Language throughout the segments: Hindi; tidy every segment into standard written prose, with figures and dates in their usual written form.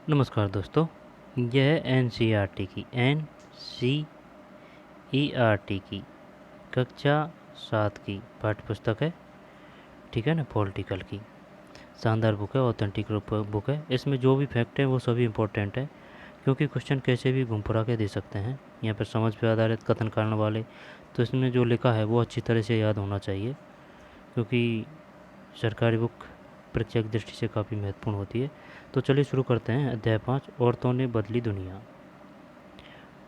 नमस्कार दोस्तों, यह NCERT की की कक्षा 7 की पाठ्य पुस्तक है। ठीक है ना, पॉलिटिकल की शानदार बुक है, ऑथेंटिक बुक है। इसमें जो भी फैक्ट है वो सभी इंपॉर्टेंट है, क्योंकि क्वेश्चन कैसे भी घुम फिरा के दे सकते हैं। यहाँ पर समझ पे आधारित कथन कारण वाले, तो इसमें जो लिखा है वो अच्छी तरह से याद होना चाहिए, क्योंकि सरकारी बुक परीक्षा की दृष्टि से काफ़ी महत्वपूर्ण होती है। तो चलिए शुरू करते हैं। अध्याय 5, औरतों ने बदली दुनिया।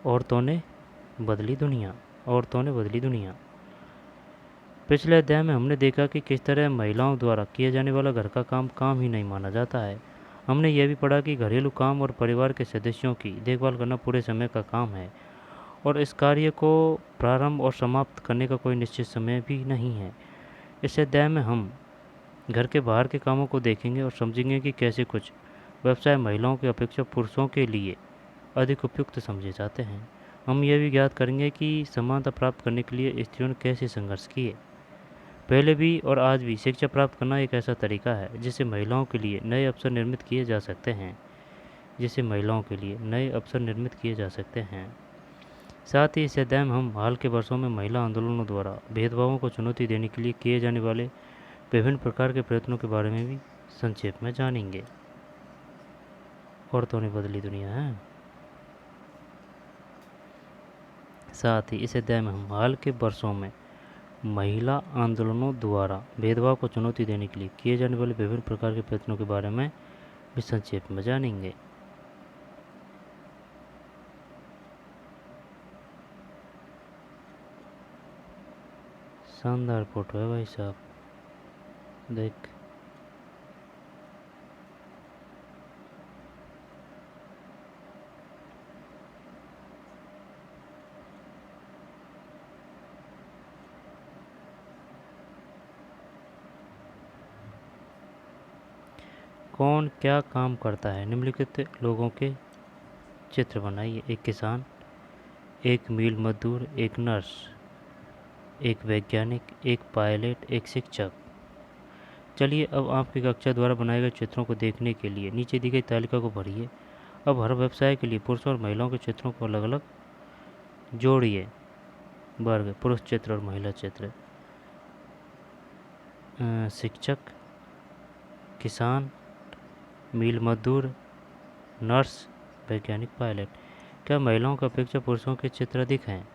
औरतों ने बदली दुनिया। औरतों ने बदली दुनिया। पिछले अध्याय में हमने देखा कि किस तरह महिलाओं द्वारा किया जाने वाला घर का काम काम ही नहीं माना जाता है। हमने यह भी पढ़ा कि घरेलू काम और परिवार के सदस्यों की देखभाल करना पूरे समय का काम है, और इस कार्य को प्रारंभ और समाप्त करने का कोई निश्चित समय भी नहीं है। इस अध्याय में हम घर के बाहर के कामों को देखेंगे और समझेंगे कि कैसे कुछ व्यवसाय महिलाओं की अपेक्षा पुरुषों के लिए अधिक उपयुक्त समझे जाते हैं। हम यह भी ज्ञात करेंगे कि समानता प्राप्त करने के लिए स्त्रियों ने कैसे संघर्ष किए। पहले भी और आज भी शिक्षा प्राप्त करना एक ऐसा तरीका है जिससे महिलाओं के लिए नए अवसर निर्मित किए जा सकते हैं। जिससे महिलाओं के लिए नए अवसर निर्मित किए जा सकते हैं। साथ ही इस अध्याय में हम हाल के वर्षों में महिला आंदोलनों द्वारा भेदभावों को चुनौती देने के लिए किए जाने वाले विभिन्न प्रकार के प्रयत्नों के बारे में भी संक्षेप में जानेंगे। औरतों ने बदली दुनिया है। साथ ही इस अध्याय में हम हाल के वर्षों में महिला आंदोलनों द्वारा भेदभाव को चुनौती देने के लिए किए जाने वाले विभिन्न प्रकार के प्रयत्नों के बारे में भी संक्षेप में जानेंगे। शानदार फोटो है भाई साहब, देख। कौन क्या काम करता है? निम्नलिखित लोगों के चित्र बनाइए। एक किसान, एक मील मजदूर, एक नर्स, एक वैज्ञानिक, एक पायलट, एक शिक्षक। चलिए अब आपकी कक्षा द्वारा बनाए गए चित्रों को देखने के लिए नीचे दी गई तालिका को भरिए। अब हर व्यवसाय के लिए पुरुषों और महिलाओं के चित्रों को अलग अलग जोड़िए। वर्ग: पुरुष चित्र और महिला चित्र। शिक्षक, किसान, मील मजदूर, नर्स, वैज्ञानिक, पायलट। क्या महिलाओं की अपेक्षा पुरुषों के चित्र अधिक हैं?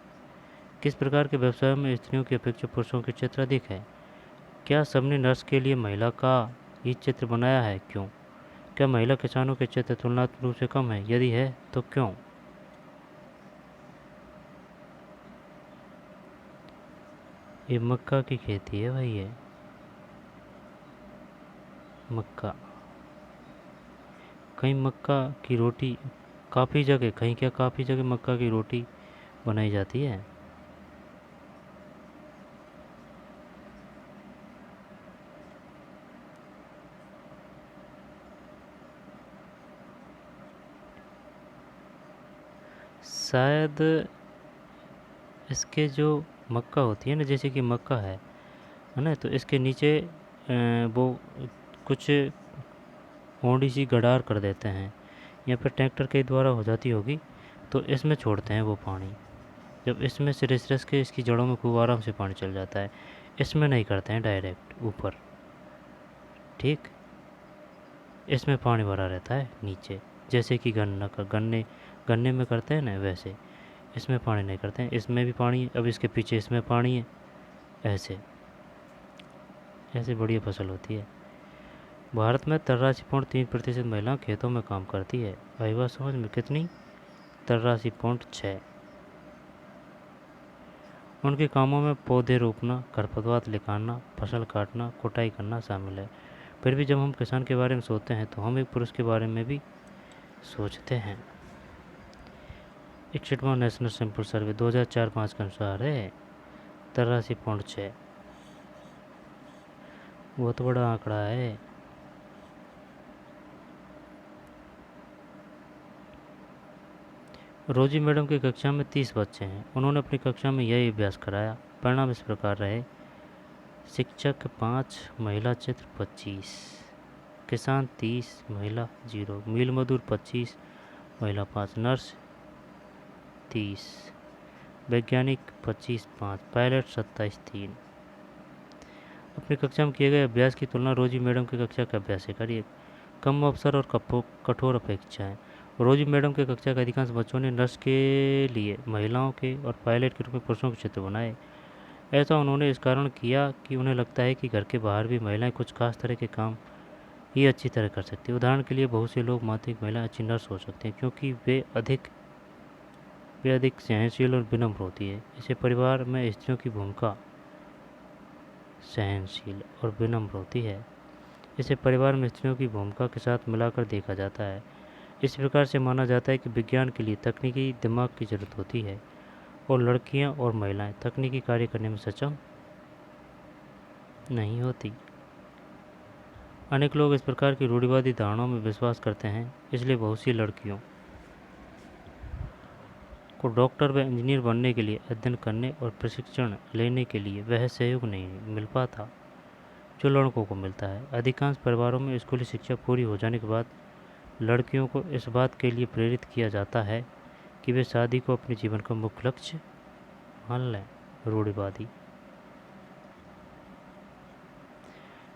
किस प्रकार के व्यवसायों में स्त्रियों की अपेक्षा पुरुषों के चित्र अधिक है? क्या सबने नर्स के लिए महिला का ही चित्र बनाया है? क्यों? क्या महिला किसानों के चित्र तुलनात्मक रूप से कम है? यदि है तो क्यों? ये मक्का की खेती है भाई, ये मक्का। कहीं मक्का की रोटी, काफ़ी जगह, कहीं क्या काफ़ी जगह मक्का की रोटी बनाई जाती है। शायद इसके जो मक्का होती है ना, जैसे कि मक्का है ना, तो इसके नीचे वो कुछ होंडी सी गडार कर देते हैं, या फिर ट्रैक्टर के द्वारा हो जाती होगी, तो इसमें छोड़ते हैं वो पानी। जब इसमें से रिस रिस के इसकी जड़ों में खूब आराम से पानी चल जाता है। इसमें नहीं करते हैं डायरेक्ट ऊपर, ठीक। इसमें पानी भरा रहता है नीचे, जैसे कि गन्ने में करते हैं ना, वैसे इसमें पानी नहीं करते हैं। इसमें भी पानी है, अब इसके पीछे इसमें पानी है। ऐसे ऐसे बढ़िया फसल होती है। भारत में 83.3% महिलाएं खेतों में काम करती है। आई बात समझ में? कितनी? 83.6। उनके कामों में पौधे रोपना, खरपतवार निकालना, फसल काटना, कुटाई करना शामिल है। फिर भी जब हम किसान के बारे में सोचते हैं तो हम एक पुरुष के बारे में भी सोचते हैं। 61वां नेशनल सैंपल सर्वे 2004-5 के अनुसार है 83.6। बहुत बड़ा आंकड़ा है। रोजी मैडम की कक्षा में 30 बच्चे हैं। उन्होंने अपनी कक्षा में यही अभ्यास कराया। परिणाम इस प्रकार रहे: शिक्षक 5, महिला चित्र 25। किसान 30, महिला 0, मिल मजदूर 25, महिला 5, नर्स 30, वैज्ञानिक 25, 5, पायलट 27, 3। अपनी कक्षा में किए गए अभ्यास की तुलना रोजी मैडम की कक्षा के अभ्यास से करिए। कम अवसर और कठोर अपेक्षाएं। रोजी मैडम की कक्षा के अधिकांश बच्चों ने नर्स के लिए महिलाओं के और पायलट के रूप में पुरुषों के क्षेत्र बनाए। ऐसा उन्होंने इस कारण किया कि उन्हें लगता है कि घर के बाहर भी महिलाएं कुछ खास तरह के काम ये अच्छी तरह कर सकती है। उदाहरण के लिए बहुत से लोग मानते हैं कि महिलाएं अच्छी नर्स हो सकती हैं क्योंकि वे अधिक सहनशील और विनम्र होती है। इसे परिवार में स्त्रियों की भूमिका सहनशील और विनम्र होती है। इसे परिवार में स्त्रियों की भूमिका के साथ मिलाकर देखा जाता है। इस प्रकार से माना जाता है कि विज्ञान के लिए तकनीकी दिमाग की जरूरत होती है और लड़कियां और महिलाएं तकनीकी कार्य करने में सक्षम नहीं होती। अनेक लोग इस प्रकार की रूढ़िवादी धारणाओं में विश्वास करते हैं, इसलिए बहुत सी लड़कियों को डॉक्टर व इंजीनियर बनने के लिए अध्ययन करने और प्रशिक्षण लेने के लिए वह सहयोग नहीं मिल पाता जो लड़कों को मिलता है। अधिकांश परिवारों में स्कूली शिक्षा पूरी हो जाने के बाद लड़कियों को इस बात के लिए प्रेरित किया जाता है कि वे शादी को अपने जीवन का मुख्य लक्ष्य मान लें। रूढ़िवादी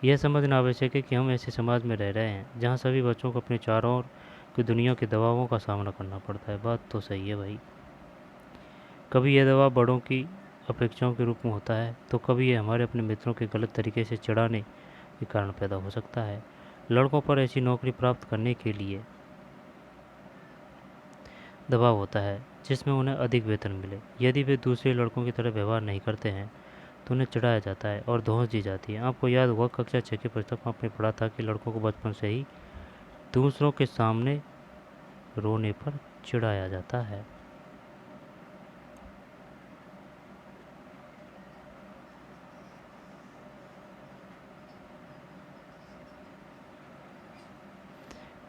यह समझना आवश्यक है कि हम ऐसे समाज में रह रहे हैं जहां सभी बच्चों को अपने चारों ओर की दुनिया के दबावों का सामना करना पड़ता है। बात तो सही है भाई। कभी यह दबाव बड़ों की अपेक्षाओं के रूप में होता है तो कभी यह हमारे अपने मित्रों के गलत तरीके से चिढ़ाने के कारण पैदा हो सकता है। लड़कों पर ऐसी नौकरी प्राप्त करने के लिए दबाव होता है जिसमें उन्हें अधिक वेतन मिले। यदि वे दूसरे लड़कों की तरह व्यवहार नहीं करते हैं तो उन्हें चिढ़ाया जाता है और धौंस दी जाती है। आपको याद होगा कक्षा 6 की पुस्तक में आपने पढ़ा था कि लड़कों को बचपन से ही दूसरों के सामने रोने पर चिढ़ाया जाता है।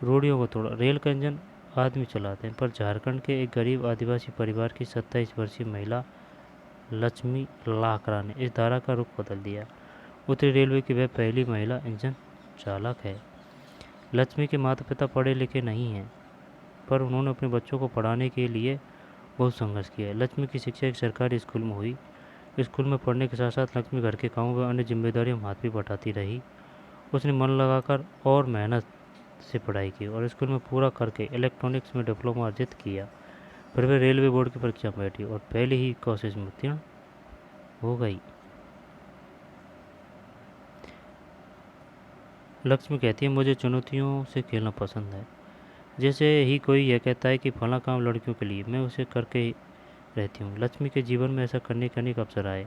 रूढ़ियों को तोड़ा। रेल का इंजन आदमी चलाते हैं, पर झारखंड के एक गरीब आदिवासी परिवार की 27 वर्षीय महिला लक्ष्मी लाकरा ने इस धारा का रुख बदल दिया। उत्तरी रेलवे की वह पहली महिला इंजन चालक है। लक्ष्मी के माता पिता पढ़े लिखे नहीं हैं, पर उन्होंने अपने बच्चों को पढ़ाने के लिए बहुत संघर्ष किया है। लक्ष्मी की शिक्षा एक सरकारी स्कूल में हुई। स्कूल में पढ़ने के साथ साथ लक्ष्मी घर के कामों व अन्य जिम्मेदारियों में हाथ भी बटाती रही। उसने मन लगाकर और मेहनत से पढ़ाई की और स्कूल में पूरा करके इलेक्ट्रॉनिक्स में डिप्लोमा अर्जित किया। फिर वे रेलवे बोर्ड की परीक्षा में बैठी और पहले ही कोशिश में उत्तीर्ण हो गई। लक्ष्मी कहती है, मुझे चुनौतियों से खेलना पसंद है। जैसे ही कोई यह कहता है कि फला काम लड़कियों के लिए, मैं उसे करके ही रहती हूँ। लक्ष्मी के जीवन में ऐसा करने के अनेक अवसर आए।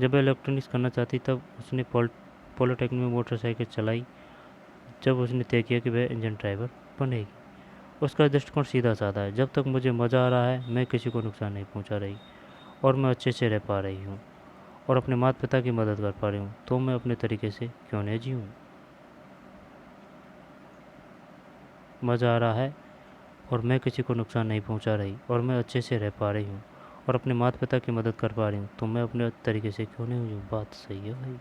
जब वह इलेक्ट्रॉनिक्स करना चाहती तब उसने पॉलिटेक्निक में मोटरसाइकिल चलाई। जब उसने तय किया कि वह इंजन ड्राइवर बनेगी। उसका दृष्टिकोण सीधा साधा है। जब तक मुझे मज़ा आ रहा है, मैं किसी को नुकसान नहीं पहुँचा रही और मैं अच्छे से रह पा रही हूँ और अपने माता पिता की मदद कर पा रही हूँ, तो मैं अपने तरीके से क्यों नहीं जीऊँ। मज़ा आ रहा है और मैं किसी को नुकसान नहीं पहुंचा रही और मैं अच्छे से रह पा रही हूँ और अपने माता पिता की मदद कर पा रही हूँ, तो मैं अपने तरीके से क्यों नहीं हूँ। बात सही है भाई,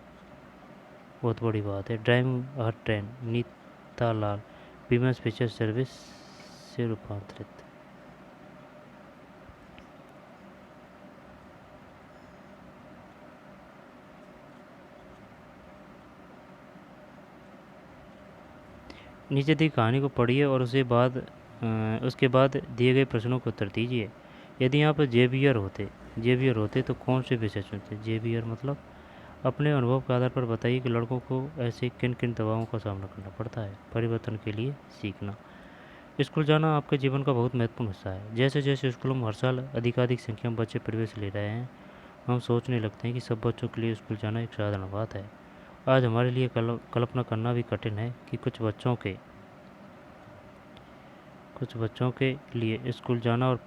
बहुत बड़ी बात है। ड्राइविंग हर ट्रेन, नीता लाल, बीमा स्पेशल सर्विस से रूपांतरित। नीचे दी कहानी को पढ़िए और उसके बाद दिए गए प्रश्नों के उत्तर दीजिए। यदि यहाँ पर जेवियर होते तो कौन से विषय चुनते। जेवियर मतलब अपने अनुभव के आधार पर बताइए कि लड़कों को ऐसे किन किन दबावों का सामना करना पड़ता है। परिवर्तन के लिए सीखना। स्कूल जाना आपके जीवन का बहुत महत्वपूर्ण हिस्सा है। जैसे जैसे स्कूलों में हर साल अधिकाधिक संख्या में बच्चे प्रवेश ले रहे हैं, हम सोचने लगते हैं कि सब बच्चों के लिए स्कूल जाना एक साधारण बात है। आज हमारे लिए कल्पना करना भी कठिन है कि कुछ बच्चों के लिए स्कूल जाना और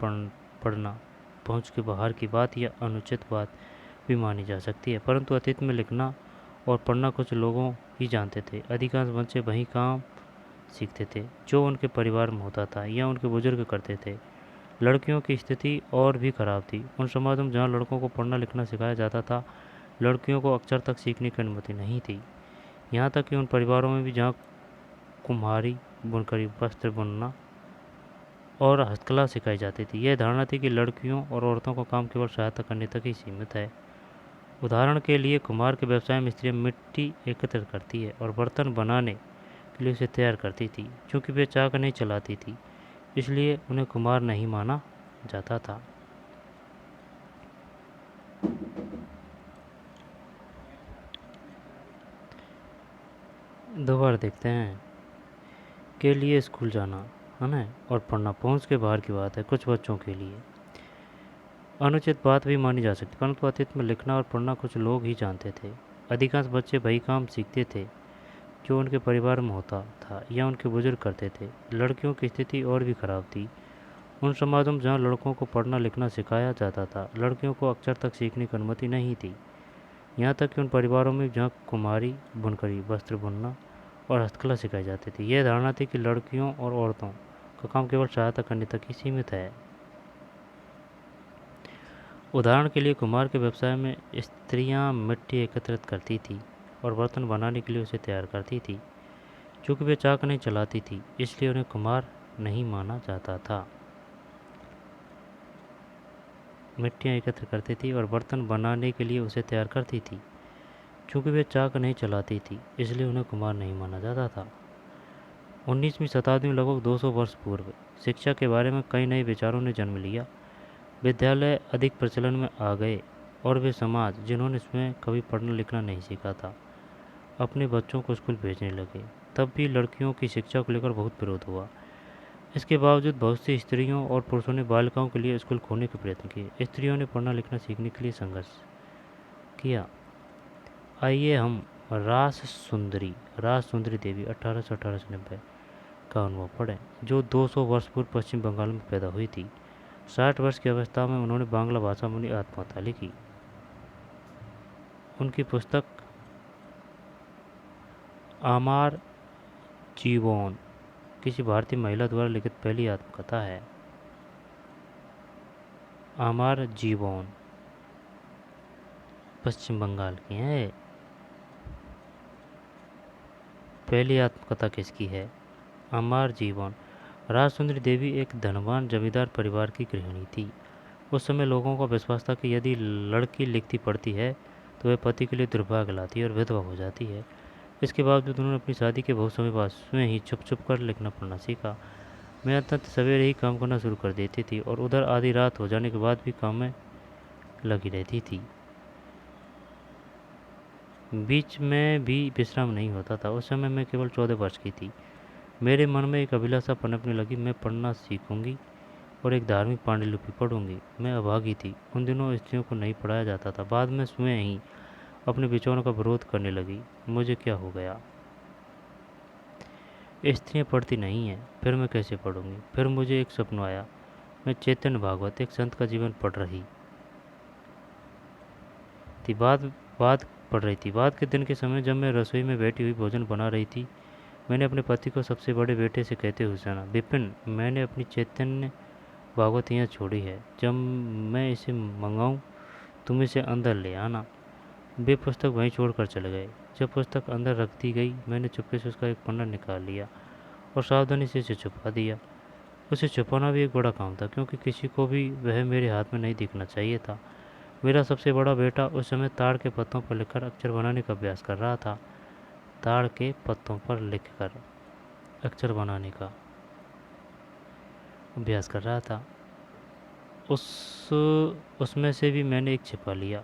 पढ़ना पहुंच के बाहर की बात या अनुचित बात भी मानी जा सकती है। परंतु अतीत में लिखना और पढ़ना कुछ लोगों ही जानते थे। अधिकांश बच्चे वही काम सीखते थे जो उनके परिवार में होता था या उनके बुजुर्ग करते थे। लड़कियों की स्थिति और भी खराब थी। उन समाजों में जहाँ लड़कों को पढ़ना लिखना सिखाया जाता था, लड़कियों को अक्षर तक सीखने की अनुमति नहीं थी। यहाँ तक कि उन परिवारों में भी जहाँ कुम्हारी, बुनकरी, वस्त्र बुनना और हस्तकला सिखाई जाती थी। यह धारणा थी कि लड़कियों और औरतों का काम केवल सहायता करने तक ही सीमित है। उदाहरण के लिए कुम्हार के व्यवसाय में स्त्रियां मिट्टी एकत्र करती है और बर्तन बनाने के लिए उसे तैयार करती थी। चूँकि वे चाक नहीं चलाती थी, इसलिए उन्हें कुम्हार नहीं माना जाता था। दोबारा देखते हैं। के लिए स्कूल जाना है ना और पढ़ना पहुंच के बाहर की बात है कुछ बच्चों के लिए। अनुचित बात भी मानी जा सकती, परंतु अतीत में लिखना और पढ़ना कुछ लोग ही जानते थे। अधिकांश बच्चे वही काम सीखते थे जो उनके परिवार में होता था या उनके बुजुर्ग करते थे। लड़कियों की स्थिति और भी खराब थी। उन समाजों में जहाँ लड़कों को पढ़ना लिखना सिखाया जाता था, लड़कियों को अक्षर तक सीखने की अनुमति नहीं थी। यहाँ तक कि उन परिवारों में जहाँ कुम्हारी, बुनकरी, वस्त्र बुनना और हस्तकला सिखाई जाती थी, यह धारणा थी कि लड़कियों और औरतों का काम केवल सहायता करने तक ही सीमित है। उदाहरण के लिए कुम्हार के व्यवसाय में स्त्रियां मिट्टी एकत्रित करती थी और बर्तन बनाने के लिए उसे तैयार करती थी। चूँकि वे चाक नहीं चलाती थी, इसलिए उन्हें कुम्हार नहीं माना जाता था। मिट्टियाँ एकत्र करती थी और बर्तन बनाने के लिए उसे तैयार करती थी। चूँकि वे चाक नहीं चलाती थी, इसलिए उन्हें कुम्हार नहीं माना जाता था। 19वीं शताब्दी में लगभग 200 वर्ष पूर्व शिक्षा के बारे में कई नए विचारों ने जन्म लिया। विद्यालय अधिक प्रचलन में आ गए और वे समाज जिन्होंने स्वयं कभी पढ़ना लिखना नहीं सीखा था, अपने बच्चों को स्कूल भेजने लगे। तब भी लड़कियों की शिक्षा को लेकर बहुत विरोध हुआ। इसके बावजूद बहुत सी स्त्रियों और पुरुषों ने बालिकाओं के लिए स्कूल खोलने के प्रयत्न किए। स्त्रियों ने पढ़ना लिखना सीखने के लिए संघर्ष किया। आइए हम रास सुंदरी देवी 1800-1890 का अनुभव पढ़ें, जो 200 वर्ष पूर्व पश्चिम बंगाल में पैदा हुई थी। 60 वर्ष की अवस्था में उन्होंने बांग्ला भाषा में अपनी आत्मकथा लिखी। उनकी पुस्तक आमार जीवन किसी भारतीय महिला द्वारा लिखित पहली आत्मकथा है। आमार जीवन पश्चिम बंगाल की है। पहली आत्मकथा किसकी है? आमार जीवन। राजसुंदरी देवी एक धनवान जमींदार परिवार की गृहिणी थी। उस समय लोगों का विश्वास था कि यदि लड़की लिखती पढ़ती है तो वह पति के लिए दुर्भाग्य लाती है और विधवा हो जाती है। इसके बावजूद उन्होंने अपनी शादी के बहुत समय बाद स्वयं ही छुप छुप कर लिखना पढ़ना सीखा। मैं अंततः सवेरे ही काम करना शुरू कर देती थी और उधर आधी रात हो जाने के बाद भी काम में लगी रहती थी। बीच में भी विश्राम नहीं होता था। उस समय मैं केवल 14 वर्ष की थी। मेरे मन में एक अभिलाषा पनपने लगी, मैं पढ़ना सीखूंगी और एक धार्मिक पांडुलिपि पढ़ूंगी। मैं अभागी थी। उन दिनों स्त्रियों को नहीं पढ़ाया जाता था। बाद में स्वयं ही अपने विचारों का विरोध करने लगी। मुझे क्या हो गया? स्त्रियाँ पढ़ती नहीं हैं, फिर मैं कैसे पढ़ूंगी? फिर मुझे एक सपना आया। मैं चैतन्य भागवत, एक संत का जीवन पढ़ रही थी। बात पढ़ रही थी। बाद के दिन के समय जब मैं रसोई में बैठी हुई भोजन बना रही थी, मैंने अपने पति को सबसे बड़े बेटे से कहते हुए सुना, विपिन, मैंने अपनी चैतन्य भागवत यहाँ छोड़ी है। जब मैं इसे मंगाऊँ तुम इसे अंदर ले आना। वे पुस्तक वहीं छोड़कर चले गए। जब पुस्तक अंदर रख दी गई, मैंने चुपके से उसका एक पन्ना निकाल लिया और सावधानी से इसे छुपा दिया। उसे छुपाना भी एक बड़ा काम था, क्योंकि किसी को भी वह मेरे हाथ में नहीं दिखना चाहिए था। मेरा सबसे बड़ा बेटा उस समय ताड़ के पत्तों पर लिखकर अक्षर बनाने का अभ्यास कर रहा था। ताड़ के पत्तों पर लिखकर अक्षर बनाने का अभ्यास कर रहा था। उसमें से भी मैंने एक छिपा लिया।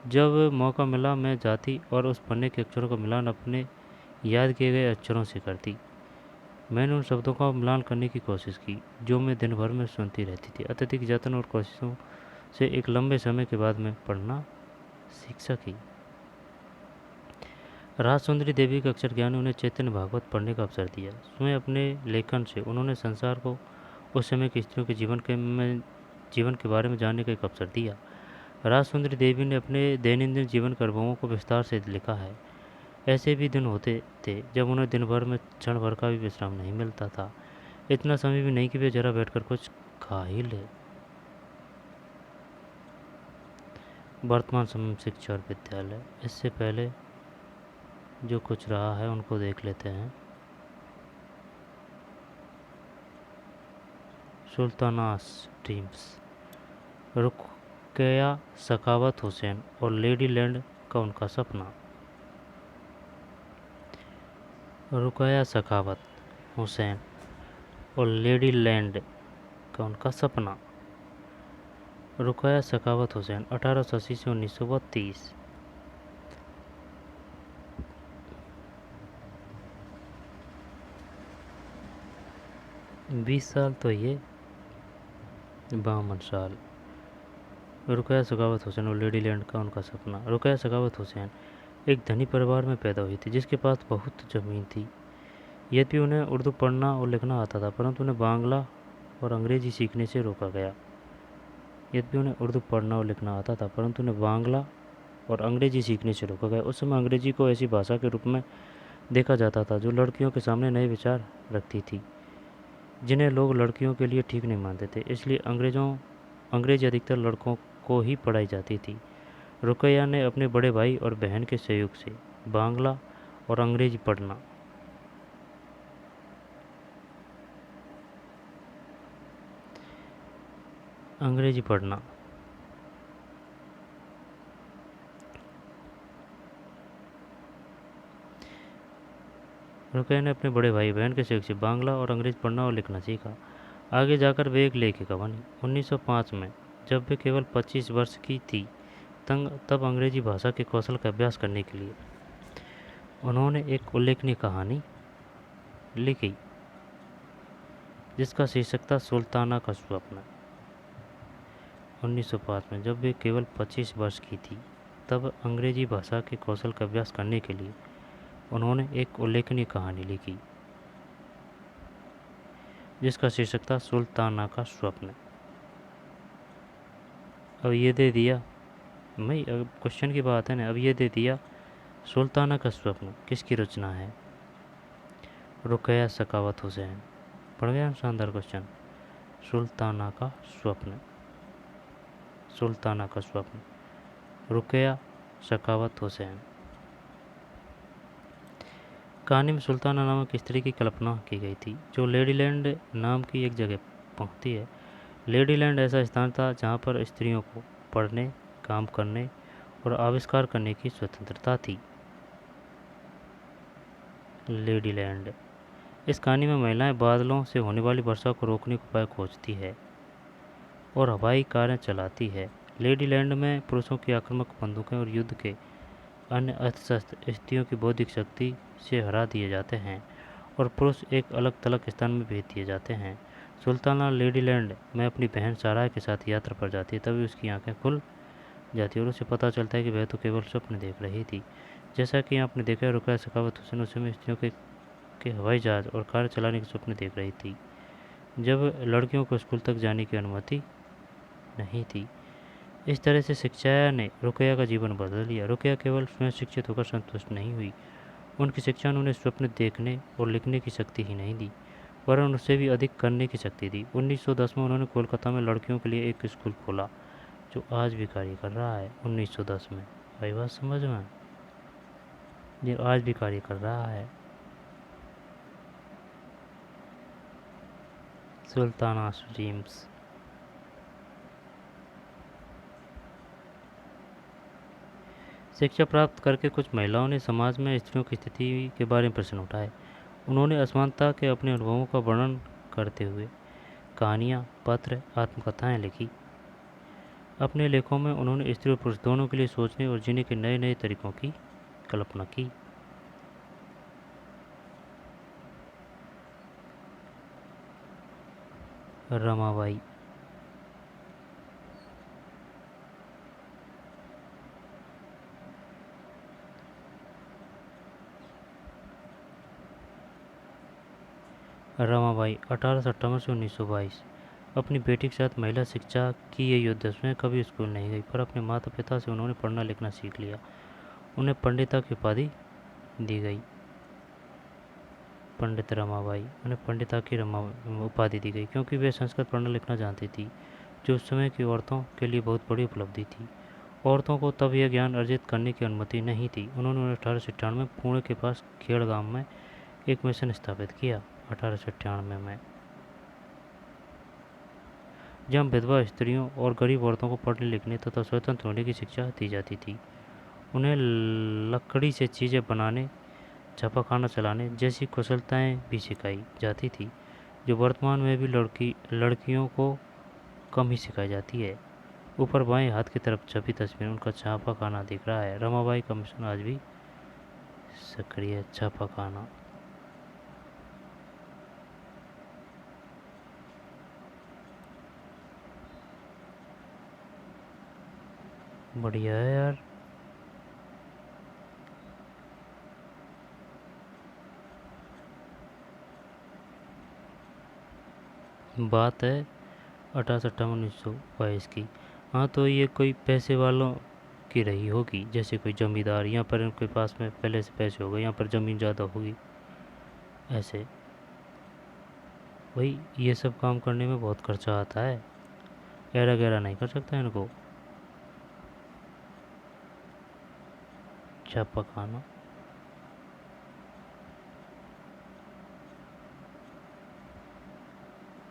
जब मौका मिला मैं जाती और उस पन्ने के अक्षरों का मिलान अपने याद किए गए अक्षरों से करती। मैंने उन शब्दों का मिलान करने की कोशिश की जो मैं दिन भर में सुनती रहती थी। अत्यधिक यत्न और कोशिशों से एक लंबे समय के बाद मैं पढ़ना सीख सकी। राजसुंदरी देवी के अक्षर ज्ञान ने उन्हें चैतन्य भागवत पढ़ने का अवसर दिया। स्वयं अपने लेखन से उन्होंने संसार को उस समय की स्त्रियों के जीवन के बारे में जानने का एक अवसर दिया। राजसुंदरी देवी ने अपने दैनंदिन जीवन के अनुभवों को विस्तार से लिखा है। ऐसे भी दिन होते थे जब उन्हें दिन भर में क्षण भर का भी विश्राम नहीं मिलता था। इतना समय भी नहीं कि वे जरा बैठकर कुछ खा ही ले। वर्तमान समय शिक्षा और विद्यालय। इससे पहले जो कुछ रहा है उनको देख लेते हैं। सुल्तानास ड्रीम्स, रुकया सखावत हुसैन और लेडी लैंड का उनका सपना। रुकया सखावत हुसैन और लेडी लैंड का उनका सपना। रुकया सखावत हुसैन 1880 से 1932। 20 साल तो ये 52 साल। रुकया सखावत हुसैन और लेडी लैंड का उनका सपना। रुकया सखावत हुसैन एक धनी परिवार में पैदा हुई थी जिसके पास बहुत ज़मीन थी। यद्यपि उन्हें उर्दू पढ़ना और लिखना आता था परंतु उन्हें बांग्ला और अंग्रेजी सीखने से रोका गया। यद्यपि उन्हें उर्दू पढ़ना और लिखना आता था परंतु उन्हें बांग्ला और अंग्रेजी सीखने से रोका गया। उस समय अंग्रेजी को ऐसी भाषा के रूप में देखा जाता था जो लड़कियों के सामने नए विचार रखती थी जिन्हें लोग लड़कियों के लिए ठीक नहीं मानते थे। इसलिए अंग्रेजी अधिकतर लड़कों को ही पढ़ाई जाती थी। रुकैया ने अपने बड़े भाई और बहन के सहयोग से बांग्ला और अंग्रेजी पढ़ना रुकैया ने अपने बड़े भाई बहन के सहयोग से बांग्ला और अंग्रेजी पढ़ना और लिखना सीखा। आगे जाकर वे एक लेखिका बनी। 1905 में जब वे केवल 25 वर्ष की थी तब अंग्रेजी भाषा के कौशल का अभ्यास करने के लिए उन्होंने एक उल्लेखनीय कहानी लिखी जिसका शीर्षक था सुल्ताना का स्वप्न। 1905 में जब वे केवल 25 वर्ष की थी तब अंग्रेजी भाषा के कौशल का अभ्यास करने के लिए उन्होंने एक उल्लेखनीय कहानी लिखी जिसका शीर्षक था सुल्ताना का स्वप्न। अब ये दे दिया भाई, अब क्वेश्चन की बात है ना। अब ये दे दिया सुल्ताना का स्वप्न किसकी रचना है? रुकैया सखावत हुसैन। पढ़ गया शानदार क्वेश्चन। सुल्ताना का स्वप्न, सुल्ताना का स्वप्न, रुकैया सखावत हुसैन। कहानी में सुल्ताना नामक स्त्री की कल्पना की गई थी जो लेडीलैंड नाम की एक जगह पहुंचती है। लेडीलैंड ऐसा स्थान था जहां पर स्त्रियों को पढ़ने, काम करने और आविष्कार करने की स्वतंत्रता थी। लेडीलैंड। इस कहानी में महिलाएं बादलों से होने वाली वर्षा को रोकने का उपाय खोजती है और हवाई कारें चलाती है। लेडीलैंड में पुरुषों की आक्रामक बंदूकें और युद्ध के अन्य अस्त्र स्त्रियों की बौद्धिक शक्ति से हरा दिए जाते हैं और पुरुष एक अलग थलग स्थान में भेज दिए जाते हैं। सुल्ताना लेडीलैंड में अपनी बहन साराह के साथ यात्रा पर जाती है। तभी उसकी आंखें खुल जाती है और उसे पता चलता है कि वह तो केवल स्वप्न देख रही थी। जैसा कि आपने देखा है, रुकैया सखावत हुसैन उस समय स्त्रियों के हवाई जहाज और कार चलाने के सपने देख रही थी जब लड़कियों को स्कूल तक जाने की अनुमति नहीं थी। इस तरह से शिक्षा ने रुकैया का जीवन बदल दिया। रुकैया केवल स्वयं शिक्षित होकर संतुष्ट नहीं हुई, उनकी शिक्षा ने उन्हें स्वप्न देखने और लिखने की शक्ति ही नहीं दी वरन उससे भी अधिक करने की शक्ति दी। 1910 में उन्होंने कोलकाता में लड़कियों के लिए एक स्कूल खोला जो आज भी कार्य कर रहा है। 1910 में, भाई बात समझ में, ये आज भी कार्य कर रहा है। सुल्तानास ड्रीम्स। शिक्षा प्राप्त करके कुछ महिलाओं ने समाज में स्त्रियों की स्थिति के बारे में प्रश्न उठाए। उन्होंने असमानता के अपने अनुभवों का वर्णन करते हुए कहानियाँ, पत्र, आत्मकथाएं लिखी। अपने लेखों में उन्होंने स्त्री और पुरुष दोनों के लिए सोचने और जीने के नए नए तरीकों की कल्पना की। रमाबाई। रमाबाई 1858 से 1922। अपनी बेटी के साथ महिला शिक्षा की ये योद्धा स्वयं कभी स्कूल नहीं गई पर अपने माता पिता से उन्होंने पढ़ना लिखना सीख लिया। उन्हें पंडिता की उपाधि दी गई। पंडित रमाबाई, उन्हें पंडिता की उपाधि दी गई क्योंकि वे संस्कृत पढ़ना लिखना जानती थी जो उस समय की औरतों के लिए बहुत बड़ी उपलब्धि थी। औरतों को तब यह ज्ञान अर्जित करने की अनुमति नहीं थी। उन्होंने 1898 में पुणे के पास खेड़ गांव में एक मिशन स्थापित किया। 1898 में जहाँ विधवा स्त्रियों और गरीब औरतों को पढ़ने लिखने तथा स्वतंत्र होने की शिक्षा दी जाती थी। उन्हें लकड़ी से चीज़ें बनाने, छापाखाना चलाने जैसी कुशलताएं भी सिखाई जाती थी, जो वर्तमान में भी लड़कियों को कम ही सिखाई जाती है। ऊपर बाएं हाथ की तरफ छपी तस्वीर उनका छापाखाना दिख रहा है। रमाबाई का मिशन आज भी सक्रिय। छापाखाना बढ़िया है यार। बात है 1857-1922 की। हाँ, तो ये कोई पैसे वालों की रही होगी, जैसे कोई जमींदार, यहाँ पर उनके पास में पहले से पैसे हो गए, यहाँ पर ज़मीन ज़्यादा होगी, ऐसे। भाई ये सब काम करने में बहुत खर्चा आता है, गहरा गहरा नहीं कर सकता इनको। छापा खाना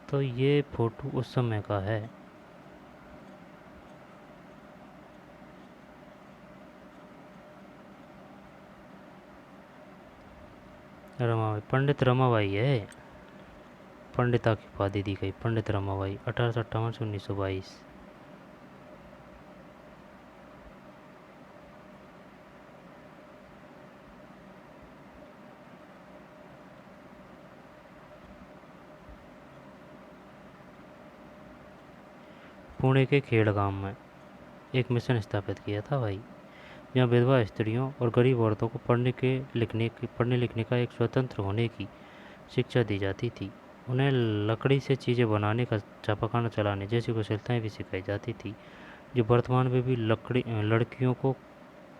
तो ये फोटो उस समय का है। रमाबाई, पंडित रमाबाई है। पंडिता की उपाधि दी गई, पंडित रमाबाई, 1858 से 1922। पुणे के खेड़गांव में एक मिशन स्थापित किया था भाई, जहाँ विधवा स्त्रियों और गरीब औरतों को पढ़ने लिखने का एक स्वतंत्र होने की शिक्षा दी जाती थी। उन्हें लकड़ी से चीज़ें बनाने का, छापाखाना चलाने जैसी कुशलताएं भी सिखाई जाती थी, जो वर्तमान में भी लड़कियों को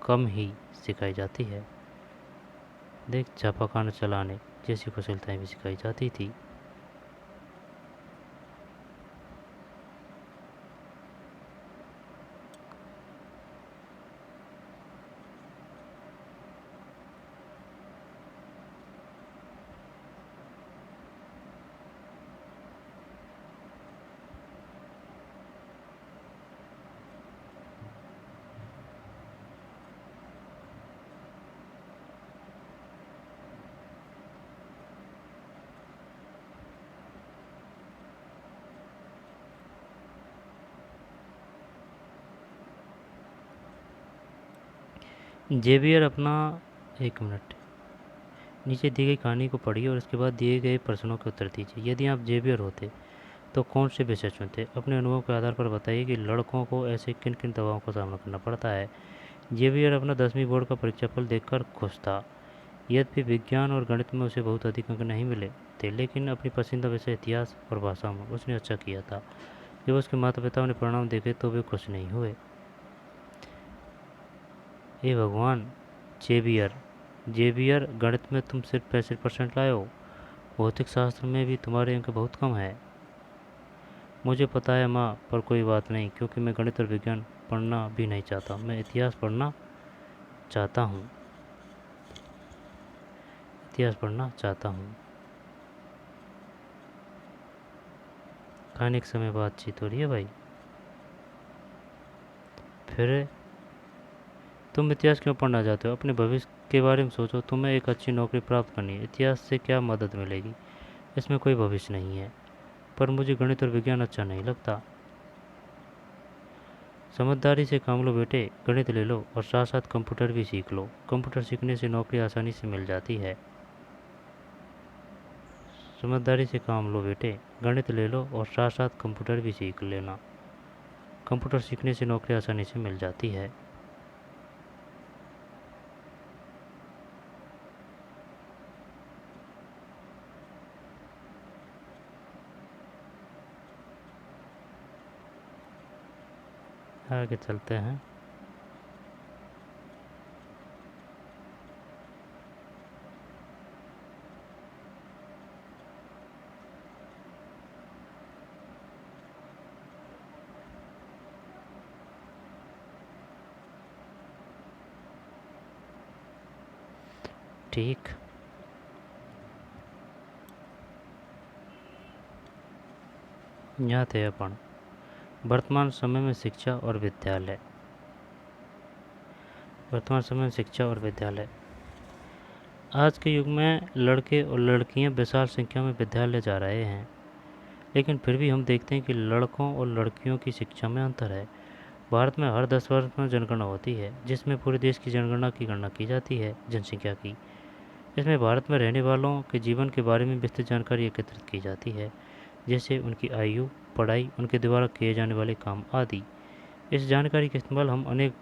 कम ही सिखाई जाती है। देख, छापाखाना चलाने जैसी कुशलताएं भी सिखाई जाती थी। जेवियर अपना, एक मिनट, नीचे दी गई कहानी को पढ़िए और इसके बाद दिए गए प्रश्नों के उत्तर दीजिए। यदि आप जेवियर होते तो कौन से विषय चुनते? अपने अनुभव के आधार पर बताइए कि लड़कों को ऐसे किन किन दबावों का सामना करना पड़ता है। जेवियर अपना 10वीं बोर्ड का परीक्षाफल देखकर खुश था। यद्यपि विज्ञान और गणित में उसे बहुत अधिक अंक नहीं मिले थे, लेकिन अपनी पसंदीदा विषय इतिहास और भाषा में उसने अच्छा किया था। जब उसके माता पिता ने परिणाम देखे तो वे खुश नहीं हुए। हे भगवान, जेवियर जेवियर, गणित में तुम सिर्फ 65% लाए हो, भौतिक शास्त्र में भी तुम्हारे अंक बहुत कम है। मुझे पता है माँ, पर कोई बात नहीं, क्योंकि मैं गणित और विज्ञान पढ़ना भी नहीं चाहता, मैं इतिहास पढ़ना चाहता हूँ। इतिहास पढ़ना चाहता हूँ। खाने के समय बातचीत हो रही है भाई। फिर तुम इतिहास क्यों पढ़ना चाहते हो? अपने भविष्य के बारे में सोचो, तुम्हें एक अच्छी नौकरी प्राप्त करनी है, इतिहास से क्या मदद मिलेगी? इसमें कोई भविष्य नहीं है। पर मुझे गणित और विज्ञान अच्छा नहीं लगता। समझदारी से काम लो बेटे, गणित ले लो और साथ साथ कंप्यूटर भी सीख लो। कंप्यूटर सीखने से नौकरी आसानी से मिल जाती है। समझदारी से काम लो बेटे, गणित ले लो और साथ साथ कंप्यूटर भी सीख लेना। कंप्यूटर सीखने से नौकरी आसानी से मिल जाती है। आगे चलते हैं। ठीक, यहाँ थे अपन। वर्तमान समय में शिक्षा और विद्यालय। वर्तमान समय में शिक्षा और विद्यालय। आज के युग में लड़के और लड़कियां विशाल संख्या में विद्यालय जा रहे हैं, लेकिन फिर भी हम देखते हैं कि लड़कों और लड़कियों की शिक्षा में अंतर है। भारत में हर 10 वर्ष में जनगणना होती है, जिसमें पूरे देश की जनगणना की गणना की जाती है जनसंख्या की। इसमें भारत में रहने वालों के जीवन के बारे में विस्तृत जानकारी एकत्रित की जाती है, जैसे उनकी आयु, पढ़ाई, उनके द्वारा किए जाने वाले काम आदि। इस जानकारी का इस्तेमाल हम अनेक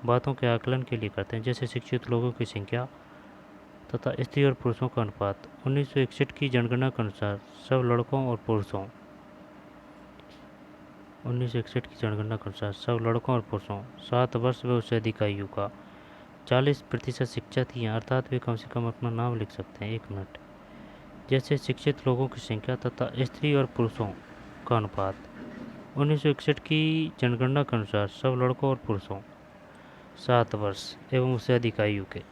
बातों के आकलन के लिए करते हैं, जैसे शिक्षित लोगों की संख्या तथा स्त्री और पुरुषों का अनुपात। 1961 की जनगणना के अनुसार सब लड़कों और पुरुषों 1961 की जनगणना के अनुसार सब लड़कों और पुरुषों 7 वर्ष व उससे अधिक आयु का 40% शिक्षित ही हैं, अर्थात वे कम से कम अपना नाम लिख सकते हैं। 1 मिनट। जैसे शिक्षित लोगों की संख्या तथा स्त्री और पुरुषों का अनुपात। 1961 की जनगणना के अनुसार सब लड़कों और पुरुषों 7 वर्ष एवं उससे अधिक आयु के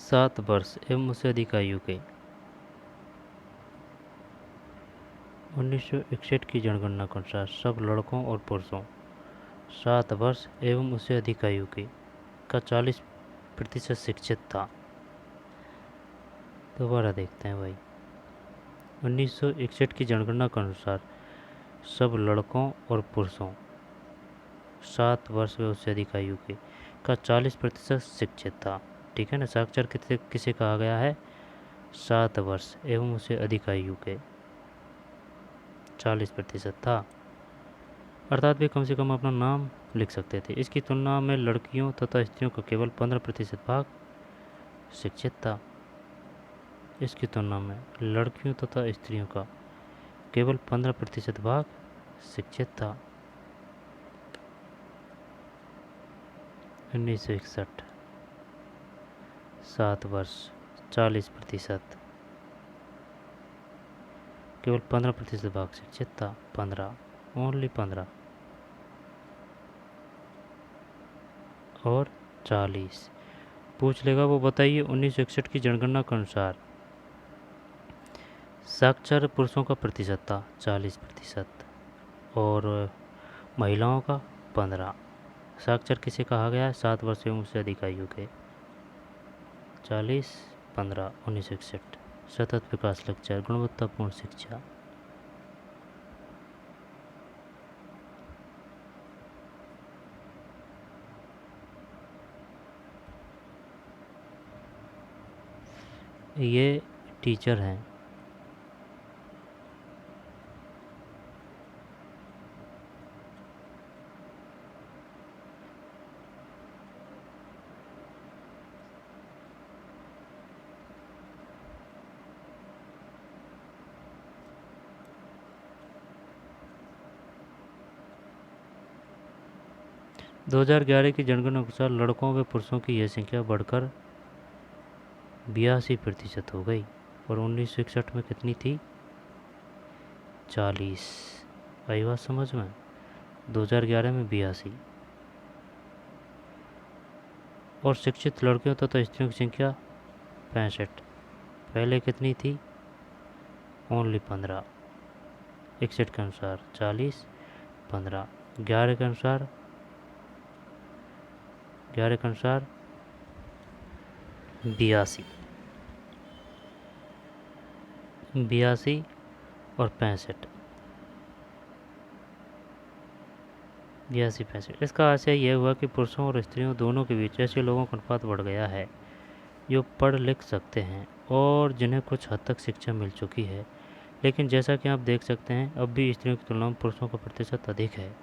7 वर्ष एवं उससे अधिक आयु के 1961 की जनगणना के अनुसार सब लड़कों और पुरुषों 7 वर्ष एवं उससे अधिक आयु के का 40% शिक्षित था। दोबारा देखते हैं भाई। 1961 की जनगणना के अनुसार सब लड़कों और पुरुषों 7 वर्ष व उससे अधिक आयु के का 40% शिक्षित था। ठीक है ना। साक्षर किसे कहा गया है? 7 वर्ष एवं उससे अधिक आयु के 40% था, अर्थात वे कम से कम अपना नाम लिख सकते थे। इसकी तुलना में लड़कियों तथा स्त्रियों का केवल 15% भाग शिक्षित था। इसकी तुलना में लड़कियों तथा स्त्रियों का केवल 15% भाग शिक्षित था। 1961 7 वर्ष 40%, केवल 15% भाग शिक्षित था। 15, ओनली 15 और 40 पूछ लेगा वो बताइए। 1961 की जनगणना के अनुसार साक्षर पुरुषों का प्रतिशत था 40% और महिलाओं का 15। साक्षर किसे कहा गया है? 7 वर्ष एवं उससे अधिक आयु के 40, 15, 1961। सतत विकास लक्ष्य, गुणवत्तापूर्ण शिक्षा। ये टीचर हैं। दो 2011 की जनगणना के अनुसार लड़कों व पुरुषों की यह संख्या बढ़कर 82% हो गई और 1961 में कितनी थी? 40। आई बात समझ में? 2011 में 82। और शिक्षित लड़कियों तथा स्त्रियों की संख्या 65। पहले कितनी थी? ओनली 15। 61 के अनुसार 40, 15। 11 के अनुसार 82। 82 और 65। 82-65। इसका आशय यह हुआ कि पुरुषों और स्त्रियों दोनों के बीच ऐसे लोगों का अनुपात बढ़ गया है जो पढ़ लिख सकते हैं और जिन्हें कुछ हद तक शिक्षा मिल चुकी है। लेकिन जैसा कि आप देख सकते हैं, अब भी स्त्रियों की तुलना में पुरुषों का प्रतिशत अधिक है।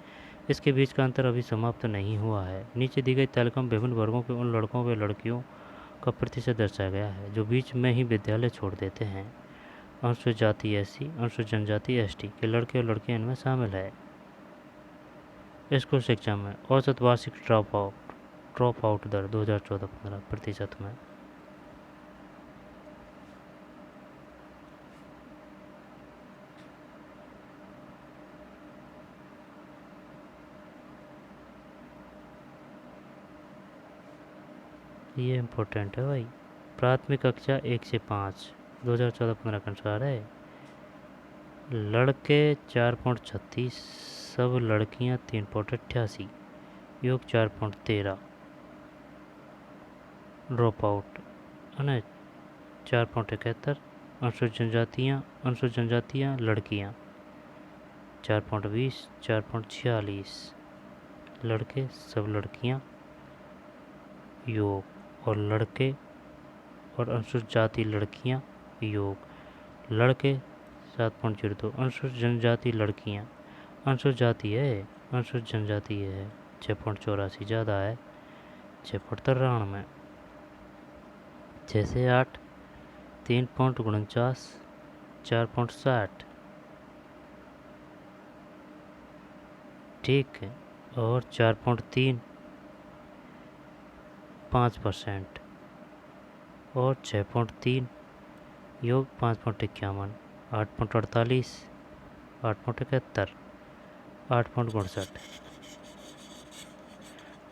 इसके बीच का अंतर अभी समाप्त नहीं हुआ है। नीचे दी गई तालिका में विभिन्न वर्गों के उन लड़कों व लड़कियों का प्रतिशत दर्शाया गया है जो बीच में ही विद्यालय छोड़ देते हैं। अनुसूचित जाति SC, अनुसूचित जनजाति ST के लड़के और लड़कियां इनमें शामिल है। स्कूल शिक्षा में औसत वार्षिक ड्रॉप आउट दर 2014-15% में। ये इम्पोर्टेंट है भाई, प्राथमिक कक्षा 1 से 5 2014-15 का अनुसार है। लड़के 4.36, सब लड़कियां 3.88, योग 4.13। ड्रॉप आउट है ना 4.71। अनुसूचित जनजातियाँ लड़कियाँ 4.20, 4.46। लड़के सब लड़कियाँ योग, और लड़के और अनुसूचित जाति लड़कियाँ योग। लड़के 7.02। अनुसूचित जनजाति लड़कियाँ, अनुसूचित जाति है, अनुसूचित जनजाति है 6.84, ज़्यादा है 6.93। 6 से 8 3.49, 4.60, ठीक है। और 4.3 5%, और 6.3 योग 5.51, 8.48, 8.71, 8.62।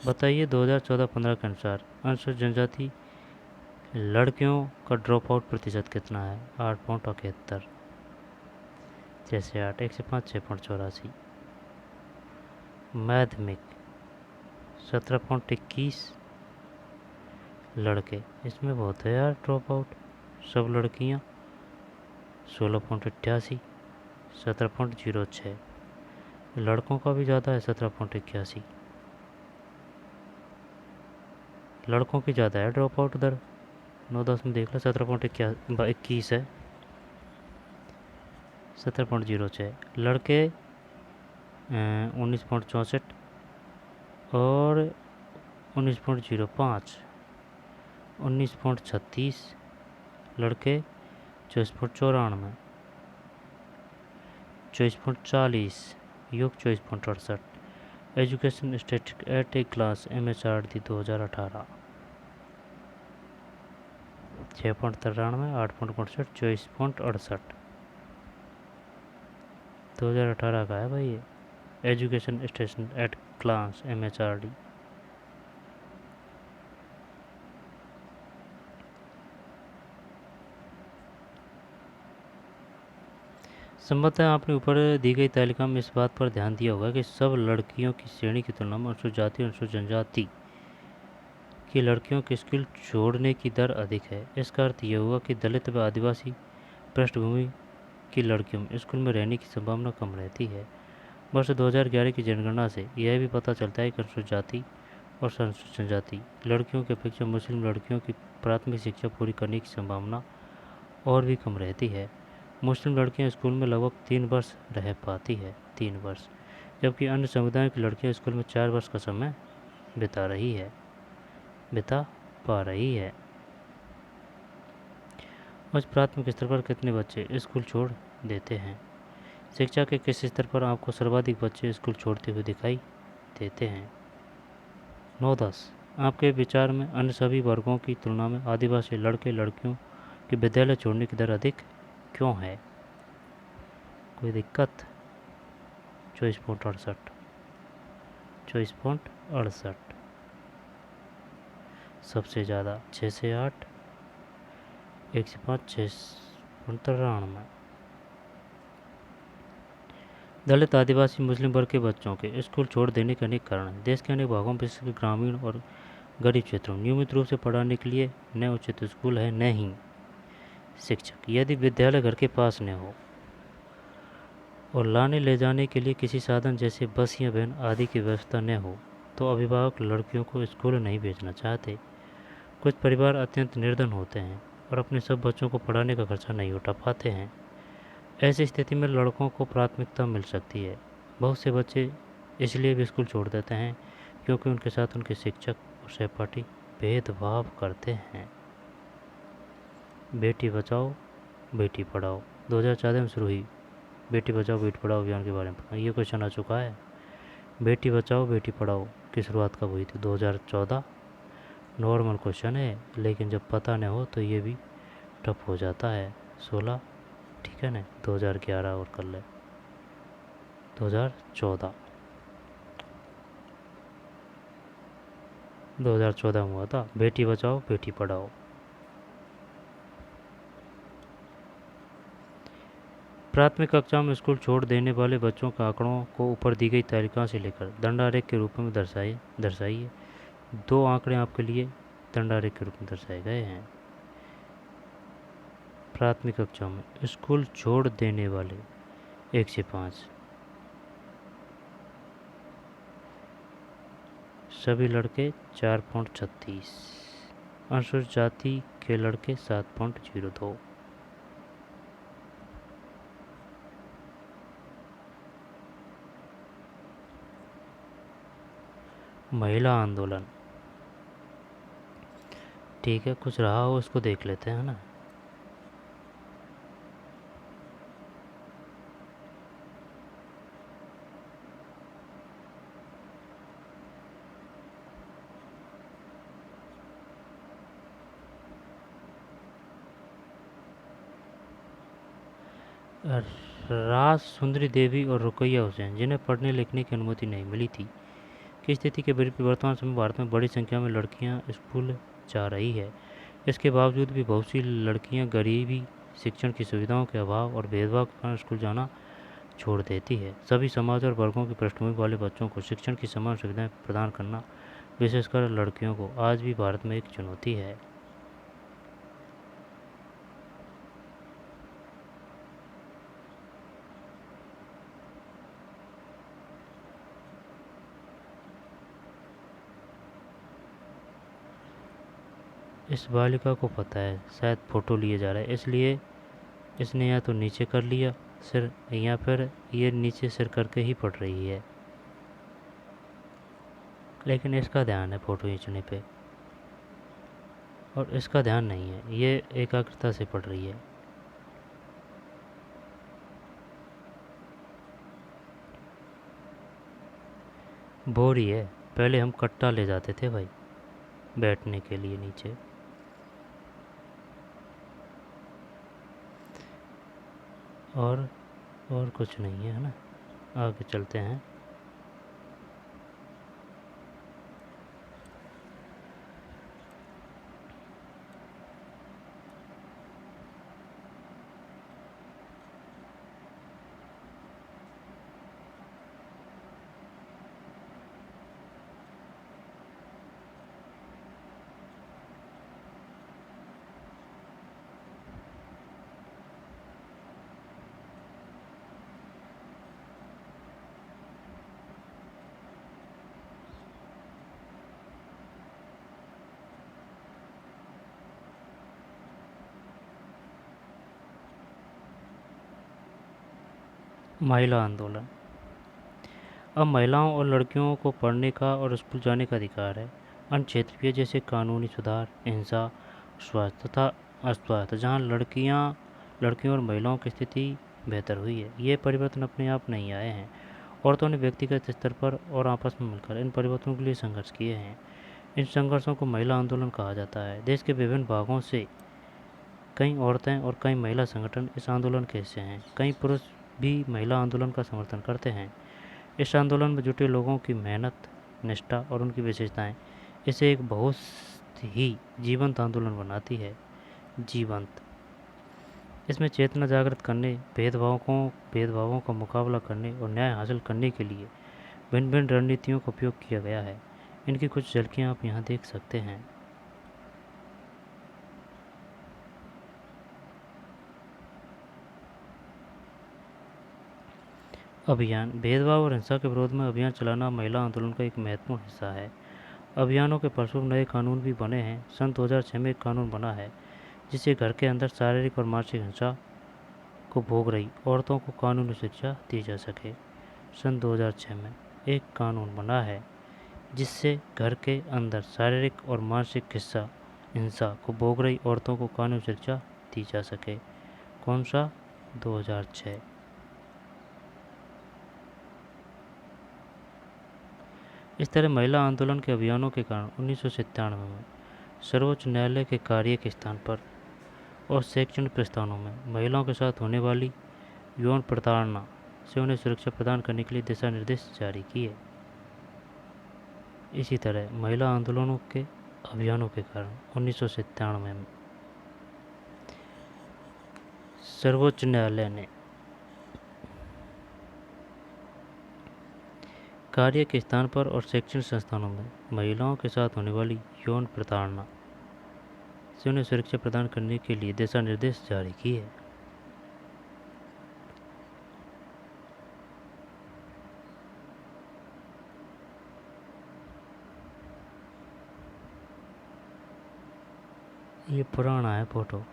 बताइए 2014-15 के अनुसार अनुसूचित जनजाति लड़कियों का ड्रॉप आउट प्रतिशत कितना है? 8.71। 6 से 8, 1 से 5 6.84। माध्यमिक 17.21 लड़के, इसमें बहुत है यार ड्रॉप आउट। सब लड़कियां 16.88, 17.06। लड़कों का भी ज़्यादा है 17.81। लड़कों की ज़्यादा है ड्रॉप आउट दर। 9-10 में देख लो 17.21 है, 17.06। लड़के 19.64 और 19.05, 19.36। लड़के 24.94, 24.40, योग 24.68। एजुकेशन स्टैटिस्टिक्स एट ए क्लास MHRD 2018। 6.93, 8.68, 24.68 2018 का है भाई ये। Education station at class MHRD। संभवतः आपने ऊपर दी गई तालिका में इस बात पर ध्यान दिया होगा कि सब लड़कियों की श्रेणी की तुलना में अनुसूचित जाति और अनुसूचित जनजाति की लड़कियों की स्कूल छोड़ने की दर अधिक है। इसका अर्थ यह हुआ कि दलित व आदिवासी पृष्ठभूमि की लड़कियों में स्कूल में रहने की संभावना कम रहती है। वर्ष 2011 की जनगणना से यह भी पता चलता है कि अनुसूचित जाति और अनुसूचित जनजाति लड़कियों की अपेक्षा मुस्लिम लड़कियों की प्राथमिक शिक्षा पूरी करने की संभावना और भी कम रहती है। मुस्लिम लड़कियां स्कूल में लगभग 3 वर्ष रह पाती है, 3 वर्ष, जबकि अन्य समुदायों की लड़कियां स्कूल में 4 वर्ष का समय बिता पा रही है। आज प्राथमिक स्तर पर कितने बच्चे स्कूल छोड़ देते हैं? शिक्षा के किस स्तर पर आपको सर्वाधिक बच्चे स्कूल छोड़ते हुए दिखाई देते हैं? 9-10। आपके विचार में अन्य सभी वर्गों की तुलना में आदिवासी लड़के लड़कियों के विद्यालय छोड़ने की दर अधिक क्यों है? कोई दिक्कत? 24.68, 24.68 सबसे ज़्यादा। 6 से 8, 1 से 5 6.93। दलित आदिवासी मुस्लिम वर्ग के बच्चों के स्कूल छोड़ देने के अनेक कारण हैं। देश के अनेक भागों में विशेषकर ग्रामीण और गरीब क्षेत्रों में नियमित रूप से पढ़ाने के लिए न उचित स्कूल है न ही शिक्षक। यदि विद्यालय घर के पास न हो और लाने ले जाने के लिए किसी साधन जैसे बस या वैन आदि की व्यवस्था न हो तो अभिभावक लड़कियों को स्कूल नहीं भेजना चाहते। कुछ परिवार अत्यंत निर्धन होते हैं और अपने सब बच्चों को पढ़ाने का खर्चा नहीं उठा पाते हैं। ऐसी स्थिति में लड़कों को प्राथमिकता मिल सकती है। बहुत से बच्चे इसलिए भी स्कूल छोड़ देते हैं क्योंकि उनके साथ उनके शिक्षक और सहपाठी भेदभाव करते हैं। बेटी बचाओ बेटी पढ़ाओ 2014 में शुरू हुई बेटी बचाओ बेटी पढ़ाओ अभियान के बारे में ये क्वेश्चन आ चुका है। बेटी बचाओ बेटी पढ़ाओ की शुरुआत कब हुई थी? 2014। नॉर्मल क्वेश्चन है, लेकिन जब पता न हो तो ये भी टफ हो जाता है। 16, ठीक है ना। 2011 और कर ले 2014 2014 में हुआ था बेटी बचाओ बेटी पढ़ाओ। प्राथमिक कक्षा में स्कूल छोड़ देने वाले बच्चों के आंकड़ों को ऊपर दी गई तालिका से लेकर दंडारेख के रूप में दर्शाइए। 2 आंकड़े आपके लिए दंडारेख के रूप में दर्शाए गए हैं। प्राथमिक कक्षा में स्कूल छोड़ देने वाले 1 से 5 सभी लड़के 4.36, अनुसूचित जाति के लड़के 7.02। महिला आंदोलन, ठीक है, कुछ रहा हो उसको देख लेते हैं ना। राज सुंदरी देवी और रुकैया हुसैन, जिन्हें पढ़ने लिखने की अनुमति नहीं मिली थी, की स्थिति के वर्तमान समय भारत में बड़ी संख्या में लड़कियां स्कूल जा रही है। इसके बावजूद भी बहुत सी लड़कियां गरीबी, शिक्षण की सुविधाओं के अभाव और भेदभाव के कारण स्कूल जाना छोड़ देती है। सभी समाज और वर्गों की पृष्ठभूमि वाले बच्चों को शिक्षण की समान सुविधाएं प्रदान करना, विशेषकर लड़कियों को, आज भी भारत में एक चुनौती है। इस बालिका को पता है शायद फ़ोटो लिए जा रहा है, इसलिए इसने या तो नीचे कर लिया सिर, या फिर ये नीचे सिर करके ही पढ़ रही है, लेकिन इसका ध्यान है फ़ोटो खींचने पे और इसका ध्यान नहीं है, ये एकाग्रता से पढ़ रही है। बोरी है, पहले हम कट्टा ले जाते थे भाई बैठने के लिए नीचे। और कुछ नहीं है ना, आगे चलते हैं। महिला आंदोलन। अब महिलाओं और लड़कियों को पढ़ने का और स्कूल जाने का अधिकार है। अन्य क्षेत्रीय जैसे कानूनी सुधार, हिंसा, स्वास्थ्य तथा अस्वास्थ्य, जहाँ लड़कियों और महिलाओं की स्थिति बेहतर हुई है। ये परिवर्तन अपने आप नहीं आए हैं, औरतों ने व्यक्तिगत स्तर पर और आपस में मिलकर इन परिवर्तनों के लिए संघर्ष किए हैं। इन संघर्षों को महिला आंदोलन कहा जाता है। देश के विभिन्न भागों से कई औरतें और कई महिला संगठन इस आंदोलन के हिस्से हैं। कई पुरुष भी महिला आंदोलन का समर्थन करते हैं। इस आंदोलन में जुटे लोगों की मेहनत, निष्ठा और उनकी विशेषताएं इसे एक बहुत ही जीवंत आंदोलन बनाती है। जीवंत, इसमें चेतना जागृत करने, भेदभावों का मुकाबला करने और न्याय हासिल करने के लिए भिन्न भिन्न रणनीतियों का उपयोग किया गया है। इनकी कुछ झलकियाँ आप यहाँ देख सकते हैं। अभियान, भेदभाव और हिंसा के विरोध में अभियान चलाना महिला आंदोलन का एक महत्वपूर्ण हिस्सा है। अभियानों के फलस्वरूप नए कानून भी बने हैं। सन 2006 में एक कानून बना है जिससे घर के अंदर शारीरिक और मानसिक हिंसा को भोग रही औरतों को कानूनी शिक्षा दी जा सके। सन 2006 में एक कानून बना है जिससे घर के अंदर शारीरिक और मानसिक हिंसा को भोग रही औरतों को कानूनी शिक्षा दी जा सके। कौन सा? 2006। इस तरह महिला आंदोलन के अभियानों के कारण 1997 में सर्वोच्च न्यायालय के कार्य के स्थान पर और शैक्षणिक प्रस्थानों में महिलाओं के साथ होने वाली यौन प्रताड़ना से उन्हें सुरक्षा प्रदान करने के लिए दिशा निर्देश जारी किए। इसी तरह महिला आंदोलनों के अभियानों के कारण 1997 में सर्वोच्च न्यायालय ने कार्य के स्थान पर और शैक्षणिक संस्थानों में महिलाओं के साथ होने वाली यौन प्रताड़ना से उन्हें सुरक्षा प्रदान करने के लिए दिशा निर्देश जारी किए। ये पुराना है फोटो।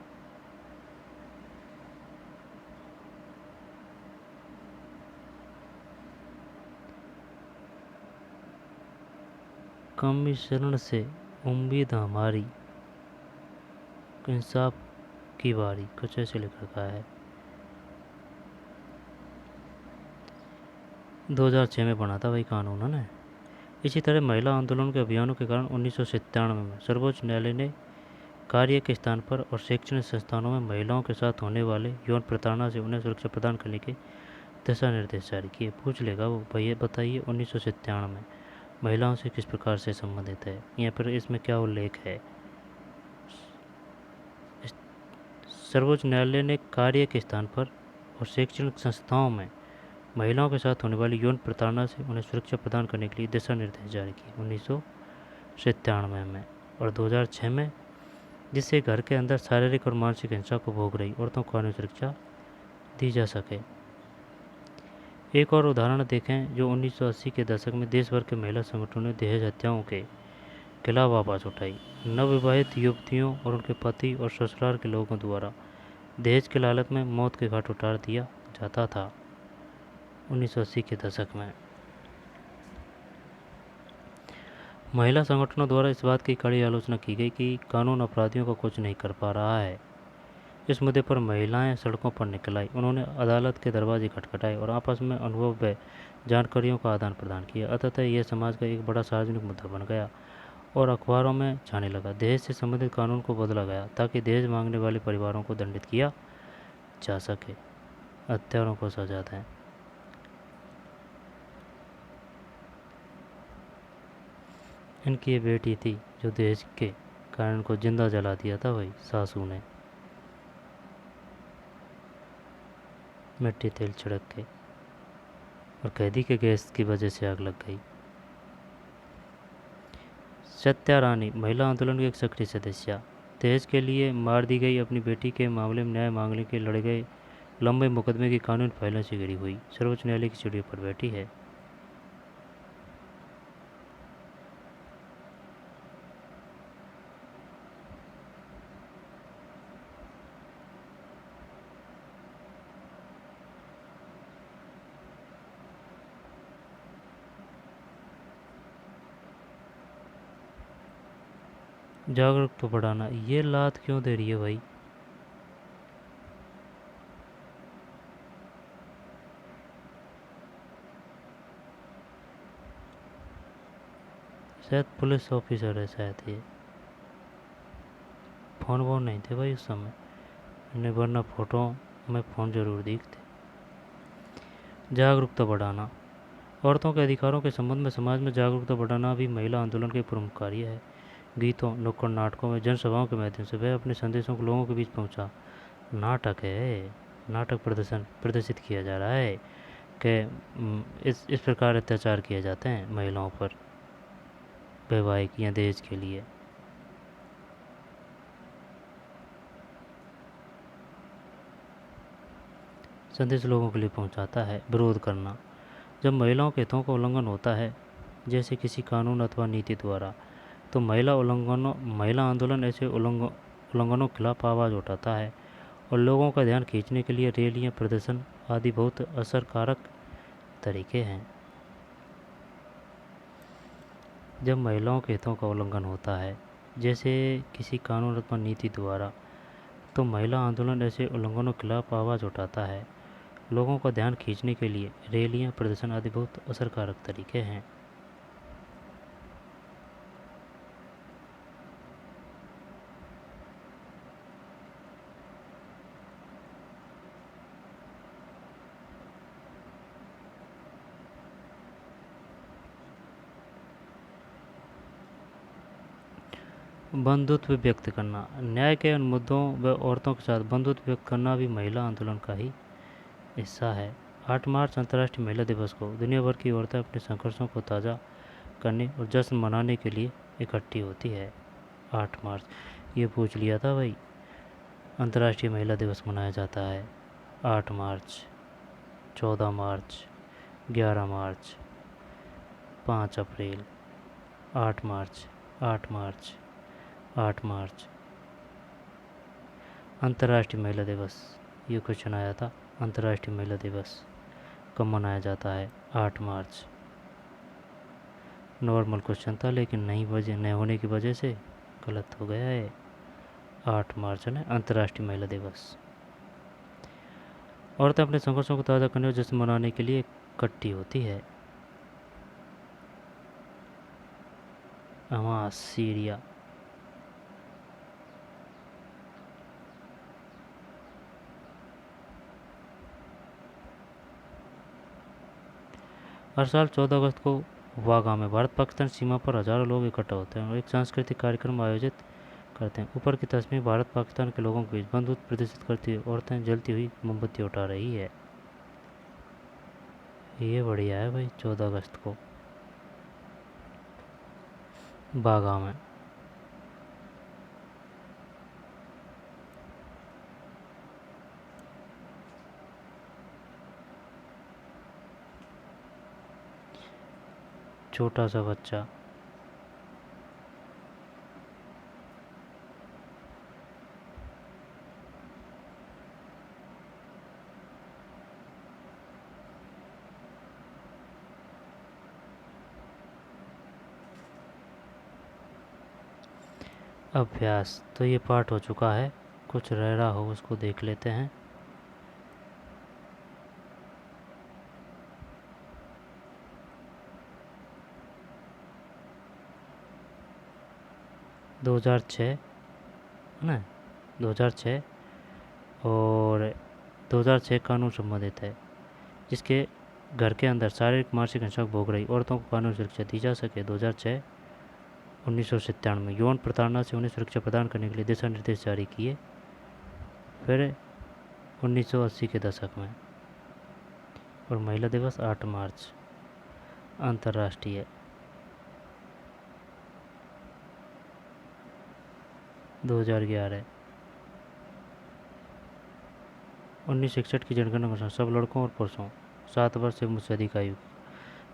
कमिश्रण से उम्मीद हमारी, इंसाफ की बारी, कुछ ऐसे लिख रखा है। 2006 में बना था वही कानून है। इसी तरह महिला आंदोलन के अभियानों के कारण 1997 में सर्वोच्च न्यायालय ने कार्य के स्थान पर और शैक्षणिक संस्थानों में महिलाओं के साथ होने वाले यौन प्रताड़ना से उन्हें सुरक्षा प्रदान करने के दिशा निर्देश जारी किए। पूछ लेगा वो, भैया बताइए 1997 में महिलाओं से किस प्रकार से संबंधित है, या फिर इसमें क्या उल्लेख है। सर्वोच्च न्यायालय ने कार्य के स्थान पर और शैक्षणिक संस्थाओं में महिलाओं के साथ होने वाली यौन प्रताड़ना से उन्हें सुरक्षा प्रदान करने के लिए दिशा निर्देश जारी किए 1997 में। और 2006 में, जिससे घर के अंदर शारीरिक और मानसिक हिंसा को भोग रही औरतों को कानूनी सुरक्षा दी जा सके। एक और उदाहरण देखें जो 1980 के दशक में देश भर के महिला संगठनों ने दहेज हत्याओं के खिलाफ आवाज़ उठाई। नवविवाहित युवतियों और उनके पति और ससुराल के लोगों द्वारा दहेज के लालच में मौत के घाट उतार दिया जाता था 1980 के दशक में। महिला संगठनों द्वारा इस बात की कड़ी आलोचना की गई कि कानून अपराधियों को कुछ नहीं कर पा रहा है। इस मुद्दे पर महिलाएं सड़कों पर निकल आई। उन्होंने अदालत के दरवाजे खटखटाए और आपस में अनुभव व जानकारियों का आदान प्रदान किया। अतः यह समाज का एक बड़ा सार्वजनिक मुद्दा बन गया और अखबारों में जाने लगा। दहेज से संबंधित कानून को बदला गया ताकि दहेज मांगने वाले परिवारों को दंडित किया जा सके, हत्यारों को सजा दें। इनकी ये बेटी थी जो दहेज के कारण को जिंदा जला दिया था, वही सासू ने मिट्टी तेल छिड़क के, और कैदी के गैस की वजह से आग लग गई। सत्या रानी महिला आंदोलन की एक सक्रिय सदस्य, दहेज के लिए मार दी गई अपनी बेटी के मामले में न्याय मांगने के लड़े गए लंबे मुकदमे की कानून फाइलों से घिरी हुई सर्वोच्च न्यायालय की सीढ़ी पर बैठी है। जागरूकता तो बढ़ाना, ये लात क्यों दे रही है भाई। शायद पुलिस ऑफिसर है, शायद ये। फ़ोन वोन नहीं थे भाई उस समय, नहीं वरना फ़ोटो में फ़ोन जरूर दिखते। जागरूकता बढ़ाना, औरतों के अधिकारों के संबंध में समाज में जागरूकता बढ़ाना भी महिला आंदोलन के प्रमुख कार्य है। गीतों, नुक्कड़ नाटकों में, जनसभाओं के माध्यम से वह अपने संदेशों को लोगों के बीच पहुंचा। नाटक है, नाटक प्रदर्शित किया जा रहा है कि इस प्रकार अत्याचार किए जाते हैं महिलाओं पर वैवाहिक या दहेज के लिए। संदेश लोगों के लिए पहुंचाता है। विरोध करना, जब महिलाओं के हितों का उल्लंघन होता है जैसे किसी कानून अथवा नीति द्वारा, तो महिला आंदोलन ऐसे उल्लंघनों के खिलाफ आवाज़ उठाता है और लोगों का ध्यान खींचने के लिए रैलियां, प्रदर्शन आदि बहुत असरकारक तरीके हैं। जब महिलाओं के हितों का उल्लंघन होता है जैसे किसी कानून अथवा नीति द्वारा, तो महिला आंदोलन ऐसे उल्लंघनों के खिलाफ आवाज़ उठाता है। लोगों का ध्यान खींचने के लिए रैलियां, प्रदर्शन आदि बहुत असरकारक तरीके हैं। बंधुत्व व्यक्त करना, न्याय के उन मुद्दों व औरतों के साथ बंधुत्व व्यक्त करना भी महिला आंदोलन का ही हिस्सा है। 8 मार्च अंतर्राष्ट्रीय महिला दिवस को दुनिया भर की औरतें अपने संघर्षों को ताज़ा करने और जश्न मनाने के लिए इकट्ठी होती है। 8 मार्च ये पूछ लिया था भाई। अंतर्राष्ट्रीय महिला दिवस मनाया जाता है 8 मार्च, 14 मार्च, 11 मार्च, 5 अप्रैल, 8 मार्च, 8 मार्च, 8 मार्च। अंतर्राष्ट्रीय महिला दिवस ये क्वेश्चन आया था। अंतर्राष्ट्रीय महिला दिवस कब मनाया जाता है? 8 मार्च। नॉर्मल क्वेश्चन था लेकिन नहीं होने की वजह से गलत हो गया है। 8 मार्च है ना अंतर्राष्ट्रीय महिला दिवस। औरतें अपने संघर्षों को ताज़ा करने और जश्न मनाने के लिए इकट्ठी होती है। Hamas, Syria. हर साल 14 अगस्त को वाघा में भारत पाकिस्तान सीमा पर हजारों लोग इकट्ठा होते हैं और एक सांस्कृतिक कार्यक्रम आयोजित करते हैं। ऊपर की तस्वीर भारत पाकिस्तान के लोगों के बीच बंदूक प्रदर्शित करती हुई औरतें जलती हुई मोमबत्ती उठा रही है। ये बढ़िया है भाई। 14 अगस्त को बागा में। छोटा सा बच्चा अभ्यास तो ये पार्ट हो चुका है, कुछ रह रहा हो उसको देख लेते हैं। दो 2006 है ना, 2006 और 2006 कानून संबंधित है जिसके घर के अंदर शारीरिक मानसिक हिंसा भोग रही औरतों को कानूनी सुरक्षा दी जा सके। 2006 1997 में यौन प्रताड़ना से उन्हें सुरक्षा प्रदान करने के लिए दिशा निर्देश जारी किए। फिर 1980 के दशक में। और महिला दिवस 8 मार्च अंतर्राष्ट्रीय। 2011 1961 की जनगणना के अनुसार सब लड़कों और पुरुषों 7 वर्ष से मुझसे अधिक आयु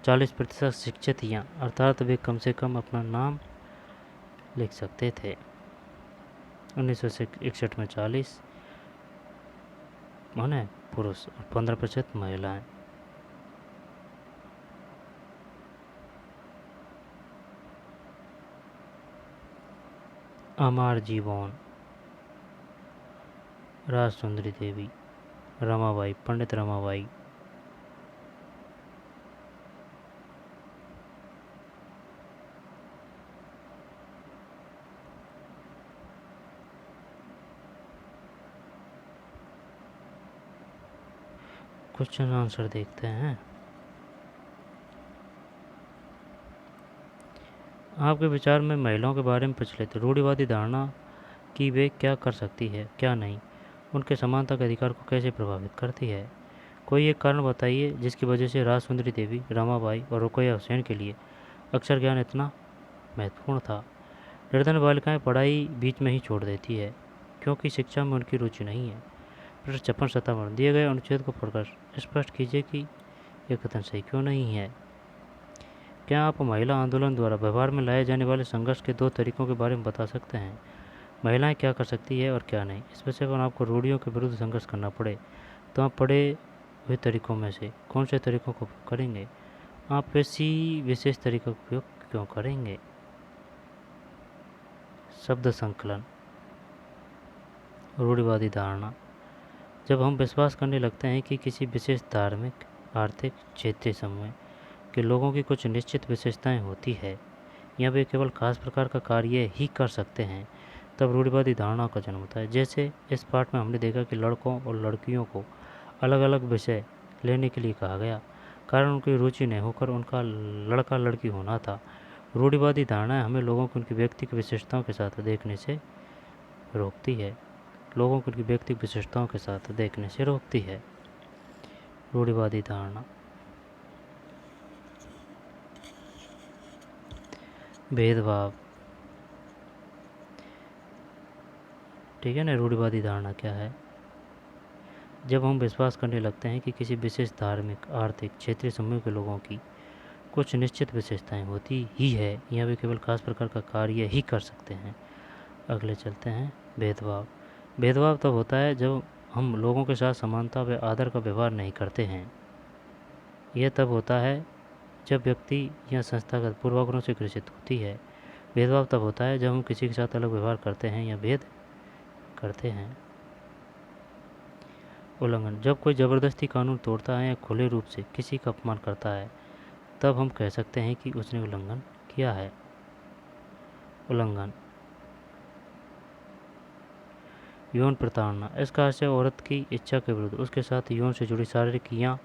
40% शिक्षित हैं, अर्थात वे कम से कम अपना नाम लिख सकते थे। 1961 में 40 माने पुरुष और 15% महिलाएं। अमर जीवन राज सुंदरी देवी, रमाबाई, पंडित रमाबाई। क्वेश्चन आंसर देखते हैं। आपके विचार में महिलाओं के बारे में प्रचलित रूढ़िवादी धारणा कि वे क्या कर सकती है क्या नहीं, उनके समानता के अधिकार को कैसे प्रभावित करती है। कोई एक कारण बताइए जिसकी वजह से राज सुंदरी देवी, रमाबाई और रुकैया हुसैन के लिए अक्षर ज्ञान इतना महत्वपूर्ण था। निर्धन बालिकाएं पढ़ाई बीच में ही छोड़ देती है क्योंकि शिक्षा में उनकी रुचि नहीं है। पृष्ठ 56-57 दिए गए अनुच्छेद को पढ़कर स्पष्ट कीजिए कि यह कथन सही क्यों नहीं है। क्या आप महिला आंदोलन द्वारा व्यवहार में लाए जाने वाले संघर्ष के 2 तरीकों के बारे में बता सकते हैं? महिलाएं क्या कर सकती है और क्या नहीं। इस विषय पर आपको रूढ़ियों के विरुद्ध संघर्ष करना पड़े तो आप पढ़े हुए तरीकों में से कौन से तरीकों का उपयोग करेंगे? आप वैसी विशेष तरीकों का उपयोग क्यों करेंगे? शब्द संकलन। रूढ़िवादी धारणा। जब हम विश्वास करने लगते हैं कि किसी विशेष धार्मिक, आर्थिक, क्षेत्रीय समूह के लोगों की कुछ निश्चित विशेषताएं होती है या वे केवल खास प्रकार का कार्य ही कर सकते हैं, तब रूढ़िवादी धारणा का जन्म होता है। जैसे इस पाठ में हमने देखा कि लड़कों और लड़कियों को अलग अलग विषय लेने के लिए कहा गया, कारण उनकी रुचि नहीं होकर उनका लड़का लड़की होना था। रूढ़िवादी धारणाएं हमें लोगों को उनकी व्यक्तिगत विशेषताओं के साथ देखने से रोकती है। लोगों को उनकी व्यक्तिगत विशेषताओं के साथ देखने से रोकती है। रूढ़िवादी धारणा। भेदभाव, ठीक है ना। रूढ़िवादी धारणा क्या है? जब हम विश्वास करने लगते हैं कि किसी विशेष धार्मिक, आर्थिक, क्षेत्रीय समूह के लोगों की कुछ निश्चित विशेषताएं होती ही है या वे केवल खास प्रकार का कार्य ही कर सकते हैं। अगले चलते हैं, भेदभाव। भेदभाव तब होता है जब हम लोगों के साथ समानता व आदर का व्यवहार नहीं करते हैं। यह तब होता है जब व्यक्ति या संस्थागत पूर्वाग्रहों से ग्रसित होती है। भेदभाव तब होता है जब हम किसी के साथ अलग व्यवहार करते हैं या भेद करते हैं। उल्लंघन, जब कोई ज़बरदस्ती कानून तोड़ता है या खुले रूप से किसी का अपमान करता है तब हम कह सकते हैं कि उसने उल्लंघन किया है। उल्लंघन। यौन प्रताड़ना, इसका आशय औरत की इच्छा के विरुद्ध उसके साथ यौन से जुड़ी शारीरिक या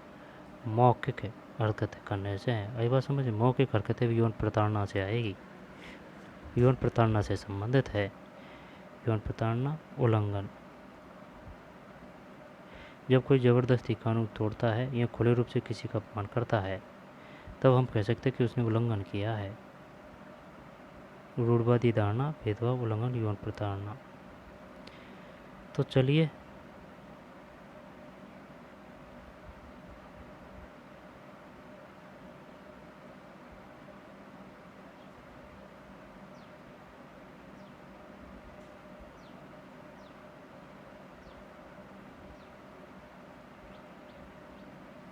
मौखिक हरकतें करने से है। यही बात समझे, मौखिक हरकतें भी यौन प्रताड़ना से आएगी, यौन प्रताड़ना से संबंधित है। यौन प्रताड़ना, उल्लंघन, जब कोई ज़बरदस्ती कानून तोड़ता है या खुले रूप से किसी का अपमान करता है तब हम कह सकते हैं कि उसने उल्लंघन किया है। रूढ़िवादी धारणा, भेदभाव, उल्लंघन, यौन प्रताड़ना। तो चलिए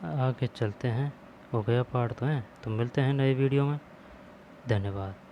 आगे चलते हैं। हो गया पार्ट तो है, तो मिलते हैं नए वीडियो में। धन्यवाद।